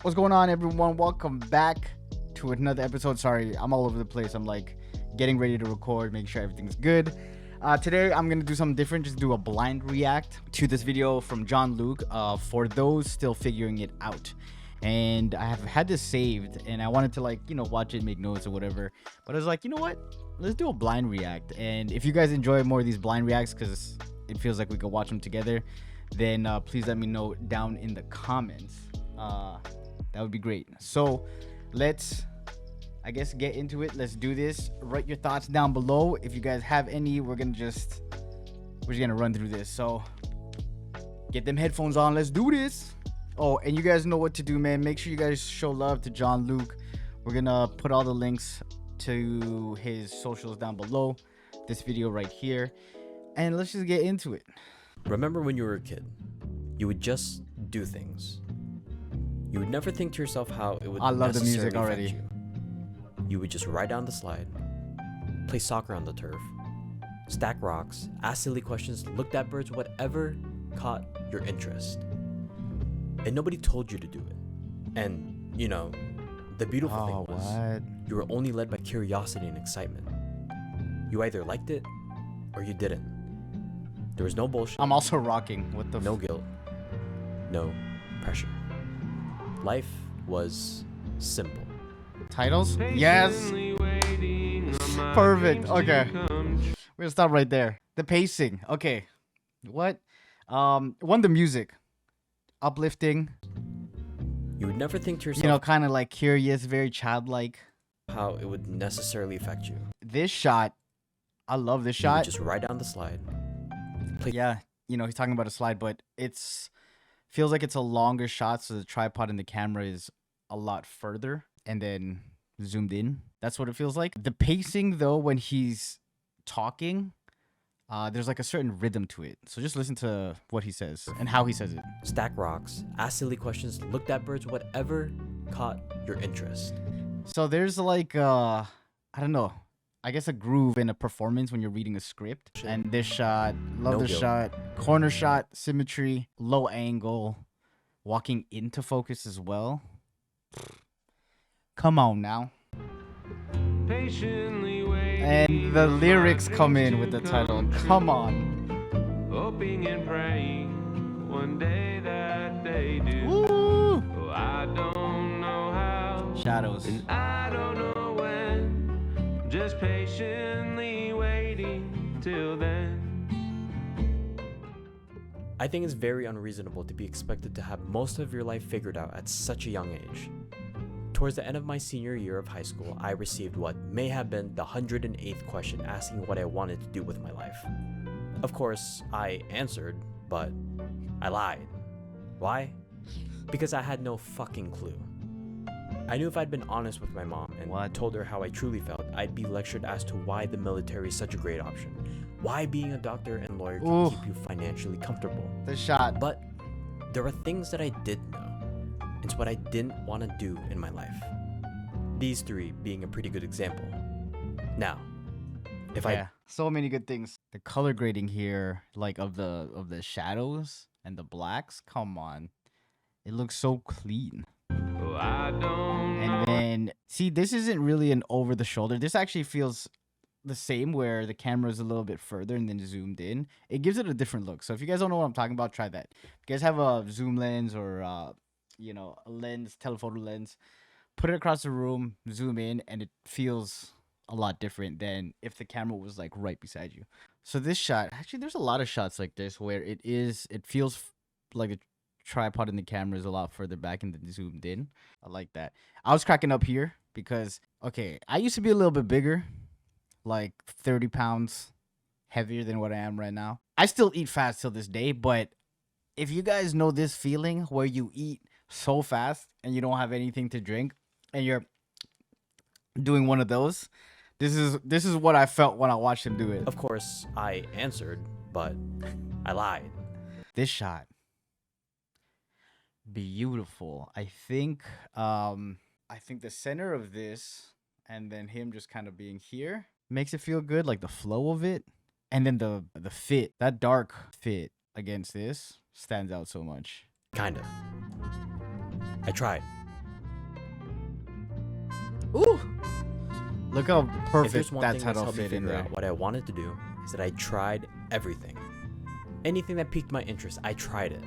What's going on, everyone? Welcome back to another episode. Sorry, I'm all over the place. I'm like getting ready to record, making sure everything's good. Today, I'm gonna do something different. Just do a blind react to this video from John Luke. For those still figuring it out, and I have had this saved, and I wanted to watch it, make notes or whatever. But I was like, you know what? Let's do a blind react. And if you guys enjoy more of these blind reacts, because it feels like we could watch them together, then please let me know down in the comments. That would be great. So let's, I guess, get into it. Let's do this. Write your thoughts down below if you guys have any. We're just gonna run through this. So get them headphones on. Let's do this. Oh, and you guys know what to do, man. Make sure you guys show love to John Luke. We're gonna put all the links to his socials down below this video right here, and let's just get into it. Remember when you were a kid, you would just do things. You would never think to yourself how it would. I love the music necessarily already. affect you would just ride down the slide, play soccer on the turf, stack rocks, ask silly questions, looked at birds, whatever caught your interest. And nobody told you to do it. And, you know, the beautiful thing was you were only led by curiosity and excitement. You either liked it or you didn't. There was no bullshit. I'm also rocking. What the No guilt. No pressure. Life was simple. titles? Yes. Perfect. Okay. We're gonna stop right there. The pacing. Okay. What? One, the music. Uplifting. You would never think to yourself, You know, kind of like curious, very childlike. how it would necessarily affect you. This shot. I love this You would shot. just ride down the slide. Yeah. You know, he's talking about a slide, but feels like it's a longer shot, so the tripod and the camera is a lot further and then zoomed in. That's what it feels like. The pacing, though, when he's talking, there's like a certain rhythm to it. So just listen to what he says and how he says it. Stack rocks, ask silly questions, looked at birds, whatever caught your interest. So there's like, I don't know, I guess a groove in a performance when you're reading a script. And this shot, love No this guilt. shot. Corner shot, symmetry, low angle, walking into focus as well. Come on now. And the lyrics come in with the title. Come on. Hoping and praying one day that they do. Woo! Oh, I don't know how, Shadows. and I don't know when. Just patiently waiting till then. I think it's very unreasonable to be expected to have most of your life figured out at such a young age. Towards the end of my senior year of high school, I received what may have been the 108th question asking what I wanted to do with my life. Of course, I answered, but I lied. Why? Because I had no fucking clue. I knew if I'd been honest with my mom and told her how I truly felt, I'd be lectured as to why the military is such a great option. Why being a doctor and lawyer can Ooh. keep you financially comfortable. The shot. But there are things that I did know. It's what I didn't want to do in my life. These three being a pretty good example. Now, if Yeah, so many good things. The color grading here, like of the shadows and the blacks. Come on, it looks so clean. Oh, I don't know. And then see, this isn't really an over the shoulder. This actually feels the same, where the camera is a little bit further and then zoomed in. It gives it a different look. So if you guys don't know what I'm talking about, try that. If you guys have a zoom lens or you know, a lens, telephoto lens, put it across the room, zoom in, and it feels a lot different than if the camera was like right beside you. So this shot, actually, there's a lot of shots like this where it feels like the tripod and the camera is a lot further back and then zoomed in. I like that. I was cracking up here because, okay, I used to be a little bit bigger, like 30 pounds heavier than what I am right now. I still eat fast till this day, but if you guys know this feeling where you eat so fast and you don't have anything to drink and you're doing one of those, this is what I felt when I watched him do it. Of course, I answered, but I lied. This shot, beautiful. I think the center of this and then him just kind of being here makes it feel good, like the flow of it, and then the fit, that dark fit against this stands out so much. Kind of. I tried. Ooh. Look how If there's perfect one that thing that's title helped me fit in figure there. out what I wanted to do is that I tried everything. Anything that piqued my interest, I tried it.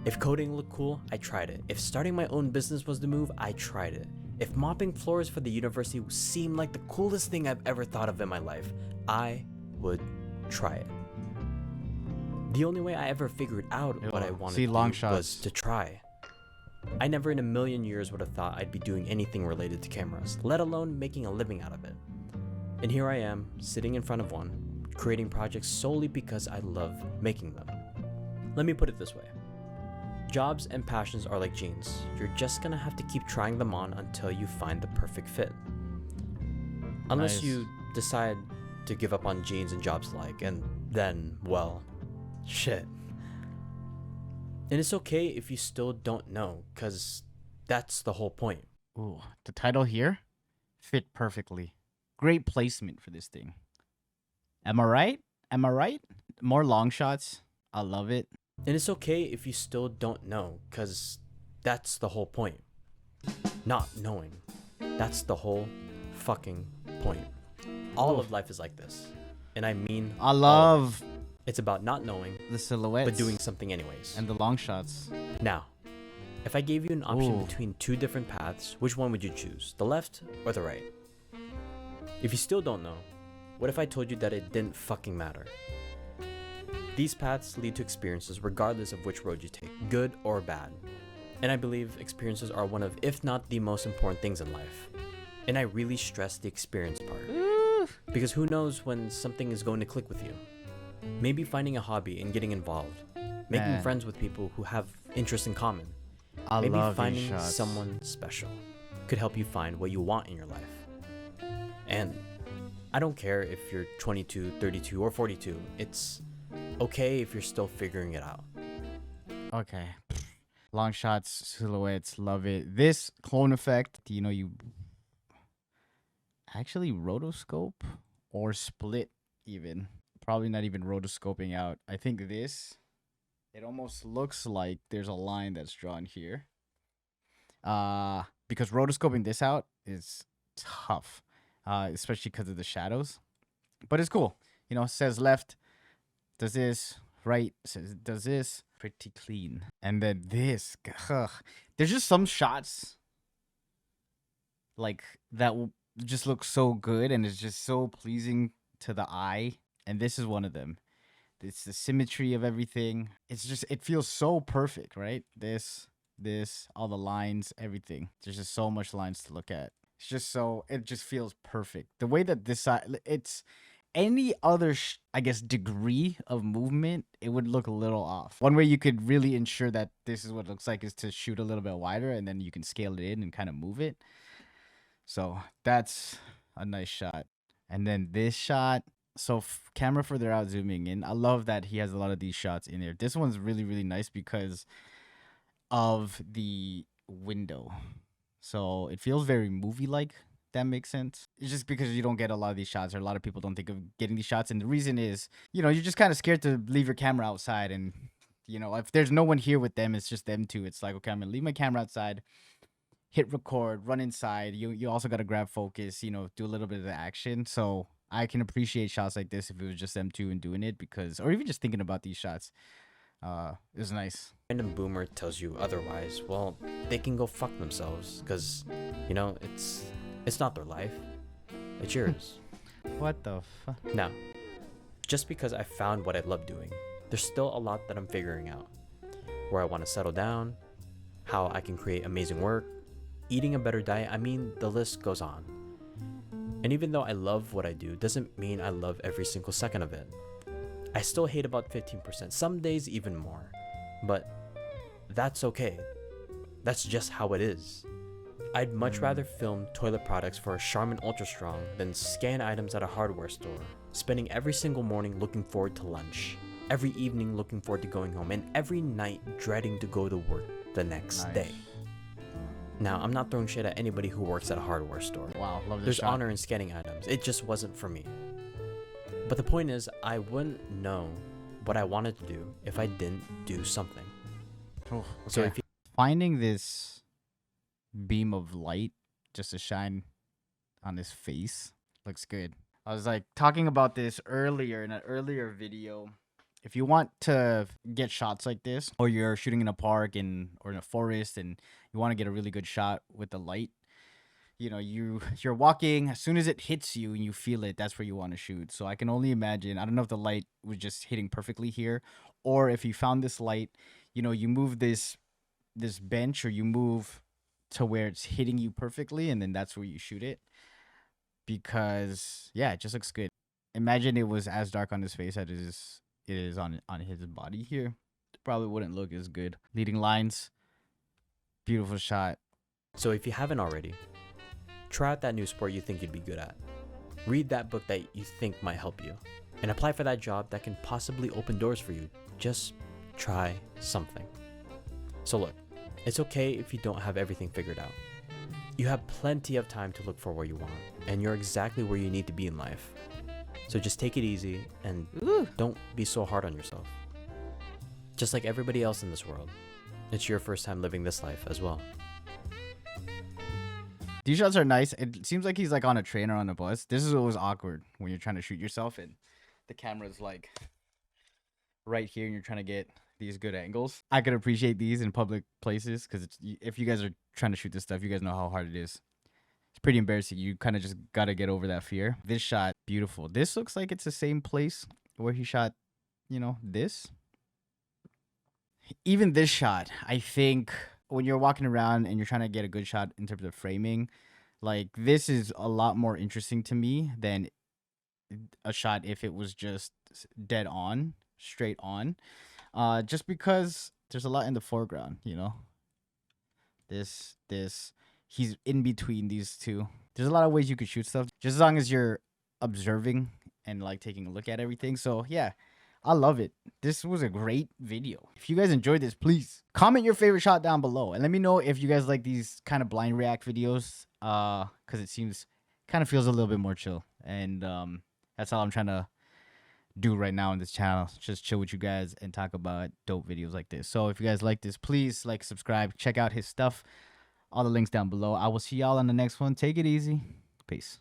If coding looked cool, I tried it. If starting my own business was the move, I tried it. If mopping floors for the university seemed like the coolest thing I've ever thought of in my life, I would try it. The only way I ever figured out what I wanted see to long do shots. was to try. I never in a million years would have thought I'd be doing anything related to cameras, let alone making a living out of it. And here I am, sitting in front of one, creating projects solely because I love making them. Let me put it this way. Jobs and passions are like jeans. You're just gonna have to keep trying them on until you find the perfect fit. Unless Nice. you decide to give up on jeans and jobs alike, and then, well, shit. And it's okay if you still don't know, because that's the whole point. Ooh, the title here fit perfectly. Great placement for this thing. Am I right? Am I right? More long shots. I love it. And it's okay if you still don't know, because that's the whole point. Not knowing. That's the whole fucking point. All of life is like this. And I mean, I all of love it. It's about not knowing, the silhouettes but doing something anyways. and the long shots. Now, if I gave you an option Ooh. between two different paths, which one would you choose? The left or the right? If you still don't know, what if I told you that it didn't fucking matter? These paths lead to experiences regardless of which road you take, good or bad. And I believe experiences are one of, if not the most important things in life. And I really stress the experience part. Because who knows when something is going to click with you? Maybe finding a hobby and getting involved. Making Man. friends with people who have interests in common. I Maybe love these finding shots. someone special could help you find what you want in your life. And I don't care if you're 22, 32, or 42. It's okay if you're still figuring it out. Okay. Long shots, silhouettes, love it. This clone effect, you actually rotoscope or split even. Probably not even rotoscoping out. I think this, it almost looks like there's a line that's drawn here. Because rotoscoping this out is tough, especially because of the shadows. But it's cool. Says left, does this, right, says does this. Pretty clean. And then this, ugh. There's just some shots like that just look so good and it's just so pleasing to the eye. And this is one of them. It's the symmetry of everything. It feels so perfect, right? This, all the lines, everything. There's just so much lines to look at. It just feels perfect. The way that this side, it's any other, degree of movement, it would look a little off. One way you could really ensure that this is what it looks like is to shoot a little bit wider and then you can scale it in and kind of move it. So that's a nice shot. And then this shot, so camera further out, zooming in. I love that he has a lot of these shots in there. This one's really, really nice because of the window. So it feels very movie-like. That makes sense. It's just because you don't get a lot of these shots, or a lot of people don't think of getting these shots. And the reason is, you're just kind of scared to leave your camera outside. And, if there's no one here with them, it's just them two. It's like, okay, I'm going to leave my camera outside, hit record, run inside. You also got to grab focus, do a little bit of the action. So I can appreciate shots like this if it was just them two and doing it, or even just thinking about these shots. It was nice. Random boomer tells you otherwise, well, they can go fuck themselves, because, it's not their life. It's yours. What the fuck? Now, just because I found what I love doing, there's still a lot that I'm figuring out. Where I want to settle down, how I can create amazing work, eating a better diet, the list goes on. And even though I love what I do, doesn't mean I love every single second of it. I still hate about 15%, some days even more. But that's okay. That's just how it is. I'd much rather film toilet products for a Charmin Ultra Strong than scan items at a hardware store, spending every single morning looking forward to lunch, every evening looking forward to going home, and every night dreading to go to work the next day. Now, I'm not throwing shit at anybody who works at a hardware store. Wow, love this There's shot. honor in scanning items. It just wasn't for me. But the point is, I wouldn't know what I wanted to do if I didn't do something. Oh, So okay. if you Finding this beam of light just to shine on his face. Looks good. I was like talking about this earlier in an earlier video. If you want to get shots like this, or you're shooting in a park or in a forest, and you want to get a really good shot with the light, you know, you're walking. As soon as it hits you and you feel it, that's where you want to shoot. So I can only imagine. I don't know if the light was just hitting perfectly here, or if you found this light, you know, you move this bench, or you move to where it's hitting you perfectly, and then that's where you shoot it. Because yeah, it just looks good. Imagine it was as dark on his face as it is on his body here. Probably wouldn't look as good. Leading lines, beautiful shot. So if you haven't already, try out that new sport you think you'd be good at. Read that book that you think might help you. And apply for that job that can possibly open doors for you. Just try something. So look, it's okay if you don't have everything figured out. You have plenty of time to look for where you want, and you're exactly where you need to be in life. So just take it easy and don't be so hard on yourself. Just like everybody else in this world, it's your first time living this life as well. These shots are nice. It seems like he's like on a train or on a bus. This is always awkward when you're trying to shoot yourself and the camera's like right here and you're trying to get these good angles. I could appreciate these in public places because if you guys are trying to shoot this stuff, you guys know how hard it is. It's pretty embarrassing. You kind of just got to get over that fear. This shot, beautiful. This looks like it's the same place where he shot, you know, this. Even this shot, I think when you're walking around and you're trying to get a good shot in terms of framing, like this is a lot more interesting to me than a shot if it was just dead on, straight on. Just because there's a lot in the foreground, you know. This, he's in between these two. There's a lot of ways you could shoot stuff, just as long as you're observing and like taking a look at everything. So yeah, I love it. This was a great video. If you guys enjoyed this, please comment your favorite shot down below and let me know if you guys like these kind of blind react videos. Because it seems kind of feels a little bit more chill, and that's all I'm trying to do right now on this channel. Just chill with you guys and talk about dope videos like this. So if you guys like this, please like, subscribe, check out his stuff. All the links down below. I will see y'all on the next one. Take it easy. Peace.